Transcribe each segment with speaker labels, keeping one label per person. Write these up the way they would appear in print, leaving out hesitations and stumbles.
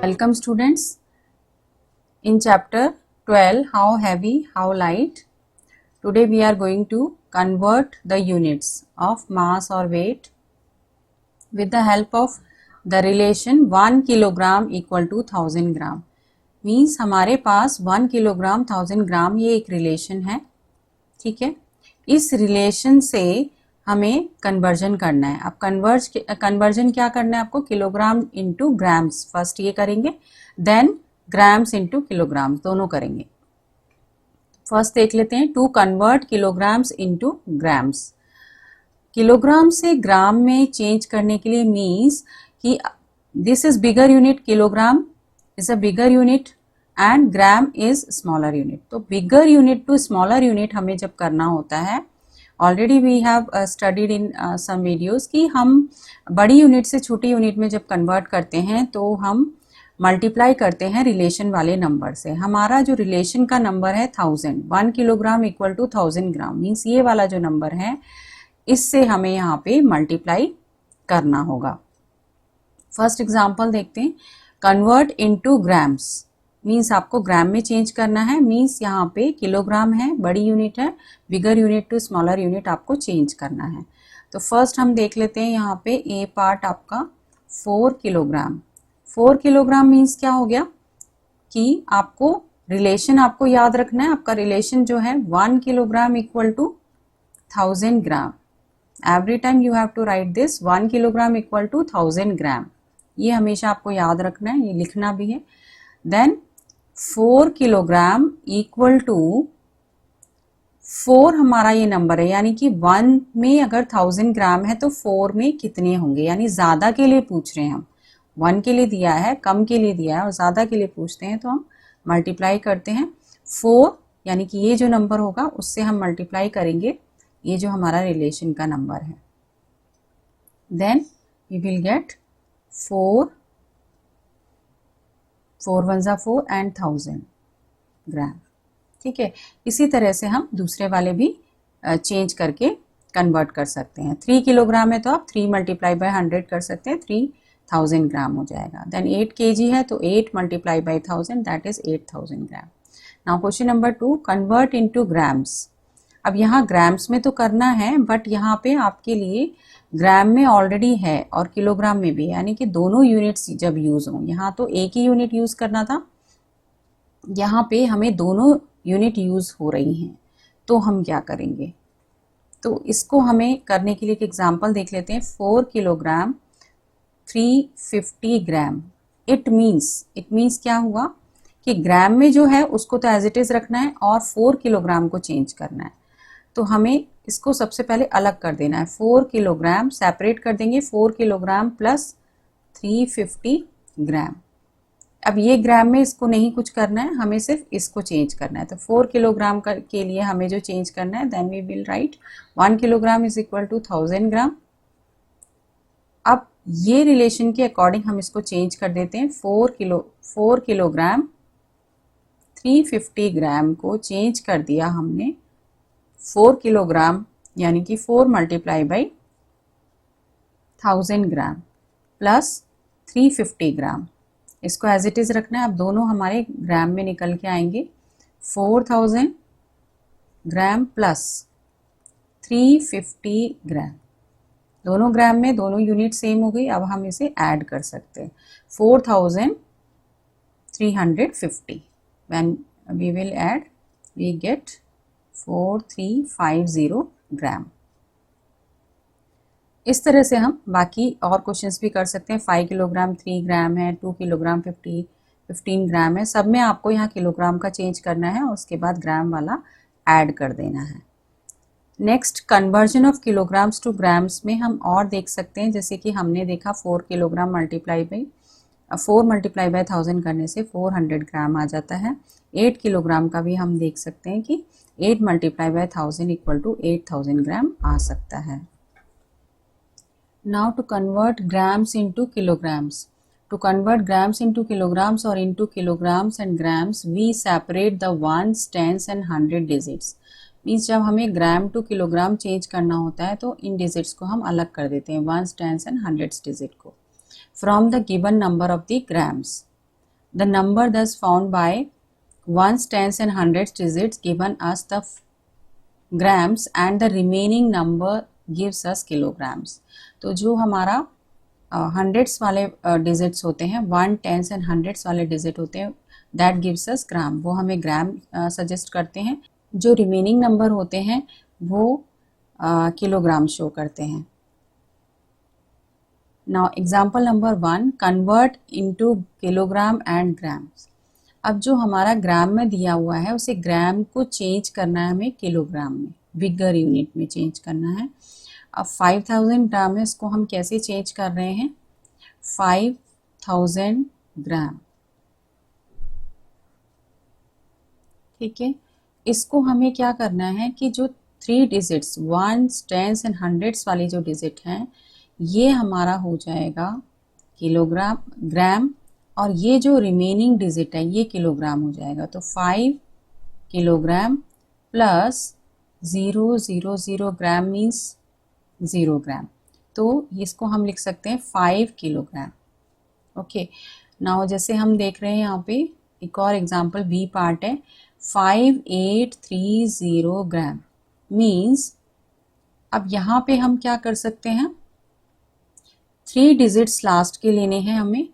Speaker 1: Welcome students. In chapter 12, how heavy, how light. Today we are going to convert the units of mass or weight with the help of the relation 1 kilogram equal to 1000 gram. Means हमारे पास 1 kilogram 1000 gram ये एक relation है, ठीक है। इस relation से हमें conversion करना है। अब कन्वर्जन क्या करना है आपको, किलोग्राम इंटू ग्राम्स फर्स्ट ये करेंगे, देन ग्राम्स इंटू किलोग्राम्स दोनों करेंगे। फर्स्ट देख लेते हैं, to convert kilograms into grams. Kilogram से ग्राम में चेंज करने के लिए मीन्स कि this is bigger unit, kilogram is a bigger unit and gram is smaller unit. तो bigger unit to smaller unit हमें जब करना होता है, already we have studied in some videos कि हम बड़ी यूनिट से छोटी यूनिट में जब कन्वर्ट करते हैं तो हम मल्टीप्लाई करते हैं रिलेशन वाले नंबर से। हमारा जो रिलेशन का नंबर है 1000, 1 kilogram equal to 1000 gram means ये वाला जो नंबर है इससे हमें यहाँ पे मल्टीप्लाई करना होगा। फर्स्ट एग्जाम्पल देखते हैं, कन्वर्ट इनटू ग्राम्स मीन्स आपको ग्राम में चेंज करना है। मीन्स यहाँ पे किलोग्राम है, बड़ी यूनिट है, bigger unit to smaller unit आपको चेंज करना है। तो फर्स्ट हम देख लेते हैं यहाँ पे ए पार्ट आपका 4 किलोग्राम। 4 किलोग्राम मीन्स क्या हो गया कि आपको रिलेशन आपको याद रखना है। आपका रिलेशन जो है 1 kilogram equal to 1000 gram. Every time you have to write this 1 kilogram equal to 1000 gram, ये हमेशा आपको याद रखना है, ये लिखना भी है। देन 4 किलोग्राम इक्वल टू 4 हमारा ये नंबर है, यानी कि 1 में अगर 1000 ग्राम है तो 4 में कितने होंगे, यानी ज़्यादा के लिए पूछ रहे हैं हम। 1 के लिए दिया है, कम के लिए दिया है और ज़्यादा के लिए पूछते हैं तो हम मल्टीप्लाई करते हैं 4, यानी कि ये जो नंबर होगा उससे हम मल्टीप्लाई करेंगे ये जो हमारा रिलेशन का नंबर है। देन वी विल गेट 4 1 जा 4 एंड 1000 ग्राम, ठीक है। इसी तरह से हम दूसरे वाले भी चेंज करके कन्वर्ट कर सकते हैं। 3 किलोग्राम है तो आप 3 मल्टीप्लाई बाय 100 कर सकते हैं, 3000 ग्राम हो जाएगा। देन 8 kg है तो 8 multiply by 1000 that is 8000 gram. Now question number 2, convert into grams. अब यहाँ ग्राम्स में तो करना है बट यहाँ पे आपके लिए ग्राम में ऑलरेडी है और किलोग्राम में भी, यानी कि दोनों यूनिट्स जब यूज हों। यहाँ तो एक ही यूनिट यूज करना था, यहाँ पे हमें दोनों यूनिट यूज हो रही हैं, तो हम क्या करेंगे, तो इसको हमें करने के लिए एक एग्जांपल देख लेते हैं। 4 किलोग्राम 350 ग्राम। इट मीन्स क्या हुआ कि ग्राम में जो है उसको तो एज इट इज रखना है और 4 किलोग्राम को चेंज करना है। तो हमें इसको सबसे पहले अलग कर देना है। 4 किलोग्राम सेपरेट कर देंगे, 4 किलोग्राम प्लस 350 ग्राम। अब ये ग्राम में इसको नहीं कुछ करना है, हमें सिर्फ इसको चेंज करना है। तो 4 किलोग्राम के लिए हमें जो चेंज करना है, then we will write 1 kilogram is equal to 1000 gram. अब ये रिलेशन के अकॉर्डिंग हम इसको चेंज कर देते हैं। 4 किलोग्राम 350 ग्राम को चेंज कर दिया हमने 4 किलोग्राम, यानी कि 4 मल्टीप्लाई बाई 1000 ग्राम प्लस 350 ग्राम। इसको एज इट इज रखना है। अब दोनों हमारे ग्राम में निकल के आएंगे, 4000 ग्राम प्लस 350 ग्राम। दोनों ग्राम में दोनों यूनिट सेम हो गई। अब हम इसे ऐड कर सकते हैं, 4350। When we will add we get 4350 gram. इस तरह से हम बाकी और क्वेश्चंस भी कर सकते हैं। 5 किलोग्राम 3 ग्राम है, 2 किलोग्राम 15 ग्राम है। सब में आपको यहाँ किलोग्राम का चेंज करना है और उसके बाद ग्राम वाला ऐड कर देना है। Next, conversion of kilograms two grams में हम और देख सकते हैं, जैसे कि हमने देखा 4 kilogram multiply by 4 multiply by 1000 करने से 400 ग्राम आ जाता है। 8 किलोग्राम का भी हम देख सकते हैं कि 8 multiply by 1000 equal to 8000 gram आ सकता है। Now to convert grams into kilograms. To convert grams into kilograms और into kilograms and grams we separate the ones, tens and 100 digits. Means जब हमें ग्राम टू किलोग्राम चेंज करना होता है तो इन डिजिट्स को हम अलग कर देते हैं, वंस, टेंस एंड 100 डिजिट को, from the given number of the grams. The number thus found by ones, tens and hundreds digits given us the grams and the remaining number gives us kilograms. तो जो हमारा hundreds वाले digits होते हैं, 1, 10s and hundreds वाले digit होते हैं, that gives us ग्राम, वो हमें ग्राम सजेस्ट करते हैं. जो रिमेनिंग नंबर होते हैं वो किलोग्राम शो करते हैं. Now example number 1, convert into kilogram and grams. अब जो हमारा ग्राम में दिया हुआ है उसे ग्राम को चेंज करना है हमें किलोग्राम में, बिगर यूनिट में चेंज करना है. अब 5000 ग्राम है, इसको हम कैसे चेंज कर रहे हैं, 5000 ग्राम. ठीक है, इसको हमें क्या करना है कि जो 3 digits 1s, 10s and hundreds वाली जो डिजिट हैं ये हमारा हो जाएगा किलोग्राम ग्राम, और ये जो रिमेनिंग डिजिट है ये किलोग्राम हो जाएगा. तो 5 किलोग्राम प्लस 000 ग्राम मीन्स 0 ग्राम. तो इसको हम लिख सकते हैं 5 किलोग्राम. ओके, नाउ जैसे हम देख रहे हैं यहाँ पे एक और एग्जांपल बी पार्ट है, 5830 ग्राम मीन्स, अब यहाँ पे हम क्या कर सकते हैं, 3 डिजिट्स लास्ट के लेने हैं हमें,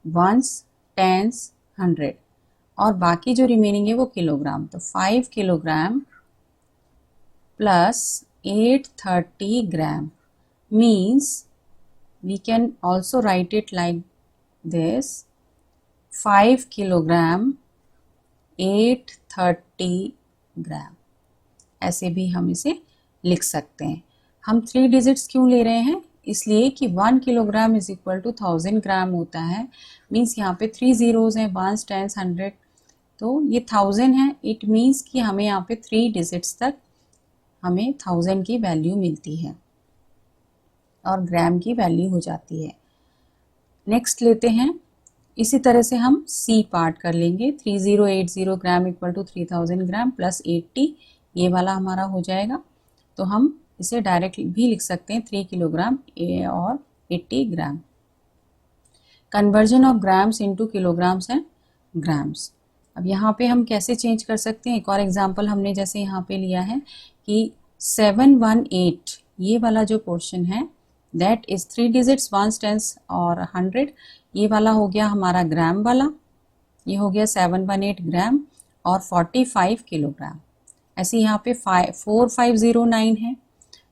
Speaker 1: 1s, 10s, 100, और बाकी जो रिमेनिंग है वो किलोग्राम. तो 5 kilogram plus 830 gram means we can also write it like this, 5 kilogram 830 ग्राम. ऐसे भी हम इसे लिख सकते हैं. हम 3 डिजिट्स क्यों ले रहे हैं, इसलिए कि 1 किलोग्राम इज इक्वल टू 1000 ग्राम होता है. मीन्स यहाँ पे 3 zeros हैं, 1s, 10s, 100, तो ये 1000 है. इट मीन्स कि हमें यहाँ पे 3 डिजिट्स तक हमें 1000 की वैल्यू मिलती है और ग्राम की वैल्यू हो जाती है. नेक्स्ट लेते हैं, इसी तरह से हम सी पार्ट कर लेंगे. 3080 gram equal to 3000 gram plus 80, ये वाला हमारा हो जाएगा. तो हम इसे डायरेक्ट भी लिख सकते हैं 3 किलोग्राम और 80 gram. Conversion of grams into kilograms and grams. अब यहाँ पे हम कैसे चेंज कर सकते हैं, एक और एग्जांपल हमने जैसे यहाँ पे लिया है कि 718 ये वाला जो पोर्शन है that is 3 digits 1s, 10s और 100, ये वाला हो गया हमारा ग्राम वाला, ये हो गया 718 ग्राम और 45 किलोग्राम. ऐसे यहाँ पे 4509 है,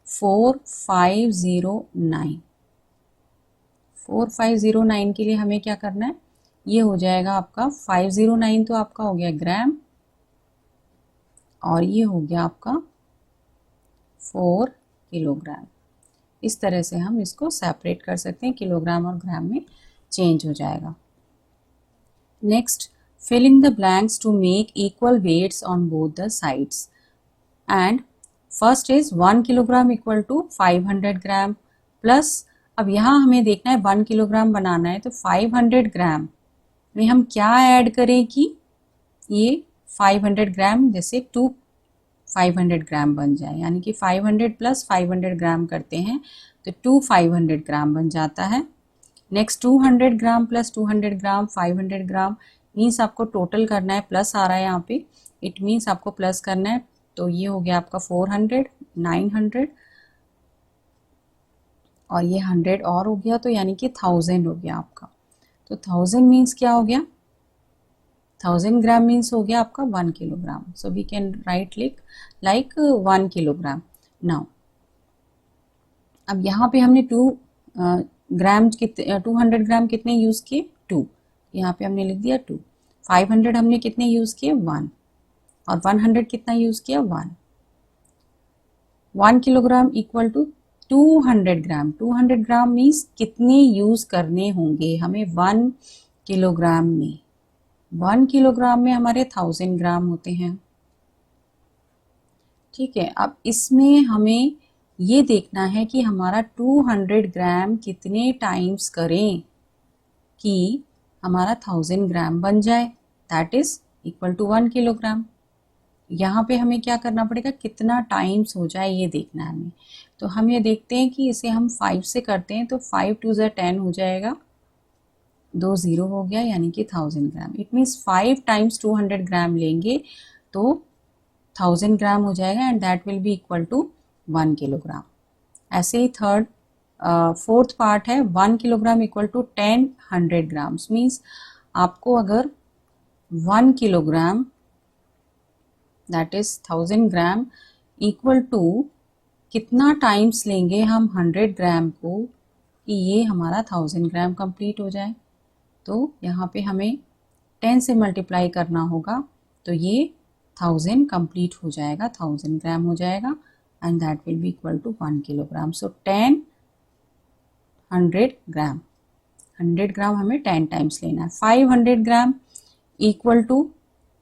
Speaker 1: 4509 के लिए हमें क्या करना है, ये हो जाएगा आपका 509 तो आपका हो गया ग्राम और ये हो गया आपका 4 किलोग्राम. इस तरह से हम इसको सेपरेट कर सकते हैं, किलोग्राम और ग्राम में चेंज हो जाएगा. Next, filling the blanks to make equal weights on both the sides. And first is 1 kilogram equal to 500 gram plus, अब यहाँ हमें देखना है 1 किलोग्राम बनाना है तो 500 ग्राम में हम क्या ऐड करें कि ये 500 ग्राम जैसे 500 ग्राम बन जाए, यानी कि 500 प्लस 500 ग्राम करते हैं तो 500 ग्राम बन जाता है. नेक्स्ट 200 ग्राम प्लस 200 ग्राम 500 ग्राम मीन्स आपको टोटल करना है, प्लस आ रहा है यहाँ पे, इट मीन्स आपको प्लस करना है. तो ये हो गया आपका 400, 900 और ये 100 और हो गया, तो यानी कि 1000 हो गया आपका. तो 1000 मीन्स क्या हो गया, 1000 ग्राम मीन्स हो गया आपका 1 kilogram. So we can write like 1 kilogram. Now अब यहाँ पे हमने 200 ग्राम कितने यूज़ किए, 2, यहाँ पे हमने लिख दिया 2. 500 हमने कितने यूज़ किए, 1, और 100 कितना यूज़ किया, 1. 1 kilogram equal to 200 gram. 200 gram means कितने यूज़ करने होंगे हमें 1 किलोग्राम में. 1 किलोग्राम में हमारे 1000 ग्राम होते हैं. ठीक है, अब इसमें हमें ये देखना है कि हमारा 200 ग्राम कितने टाइम्स करें कि हमारा 1000 ग्राम बन जाए, that is equal to 1 kilogram. यहाँ पे हमें क्या करना पड़ेगा, कितना टाइम्स हो जाए ये देखना है हमें. तो हम ये देखते हैं कि इसे हम 5 से करते हैं तो 5 2 10 हो जाएगा 2 ज़ीरो हो गया यानी कि 1000 gram. It means 5 times 200 gram लेंगे तो 1000 ग्राम हो जाएगा and that will be equal to 1 kilogram. ऐसे ही फोर्थ पार्ट है 1 kilogram equal to 10 grams. Means आपको अगर 1 kilogram that is 1000 gram equal to कितना टाइम्स लेंगे हम 100 ग्राम को कि ये हमारा 1000 ग्राम कंप्लीट हो जाए। तो यहाँ पे हमें 10 से मल्टीप्लाई करना होगा तो ये 1000 कंप्लीट हो जाएगा, 1000 ग्राम हो जाएगा and that will be equal to 1 kilogram. So 10 100 gram, 100 gram हमें 10 टाइम्स लेना है। 500 ग्राम इक्वल टू,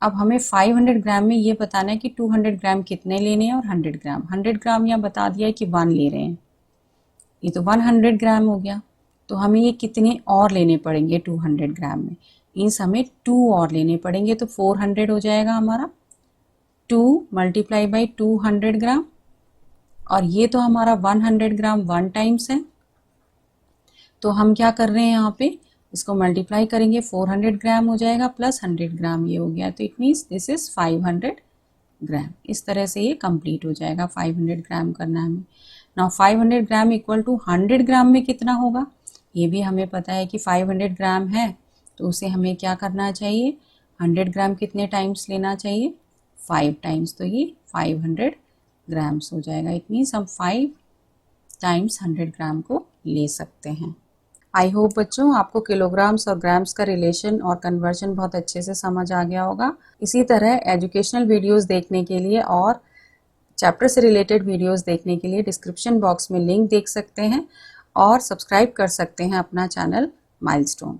Speaker 1: अब हमें 500 ग्राम में ये बताना है कि 200 ग्राम कितने लेने हैं और 100 ग्राम। 100 ग्राम यहाँ बता दिया है कि 1 ले रहे हैं, ये तो 100 ग्राम हो गया। तो हमें ये कितने और लेने पड़ेंगे 200 ग्राम में, मीन्स हमें 2 और लेने पड़ेंगे तो 400 हो जाएगा हमारा। 2 मल्टीप्लाई बाई 200 ग्राम और ये तो हमारा 100 ग्राम 1 टाइम्स है। तो हम क्या कर रहे हैं यहाँ पे इसको मल्टीप्लाई करेंगे, 400 ग्राम हो जाएगा प्लस 100 ग्राम ये हो गया, तो इट मीन्स दिस इज 500 ग्राम। इस तरह से ये कंप्लीट हो जाएगा। 500 ग्राम करना है हमें। नाउ 500 ग्राम इक्वल टू 100 ग्राम में कितना होगा ये भी हमें पता है कि 500 ग्राम है तो उसे हमें क्या करना चाहिए, 100 ग्राम कितने टाइम्स लेना चाहिए, 5 टाइम्स। तो ये 500 ग्राम्स हो जाएगा। इट मीन्स हम 5 टाइम्स 100 ग्राम को ले सकते हैं। आई होप बच्चों आपको किलोग्राम्स और ग्राम्स का रिलेशन और कन्वर्जन बहुत अच्छे से समझ आ गया होगा। इसी तरह एजुकेशनल वीडियोस देखने के लिए और चैप्टर से रिलेटेड वीडियोस देखने के लिए डिस्क्रिप्शन बॉक्स में लिंक देख सकते हैं और सब्सक्राइब कर सकते हैं अपना चैनल माइलस्टोन।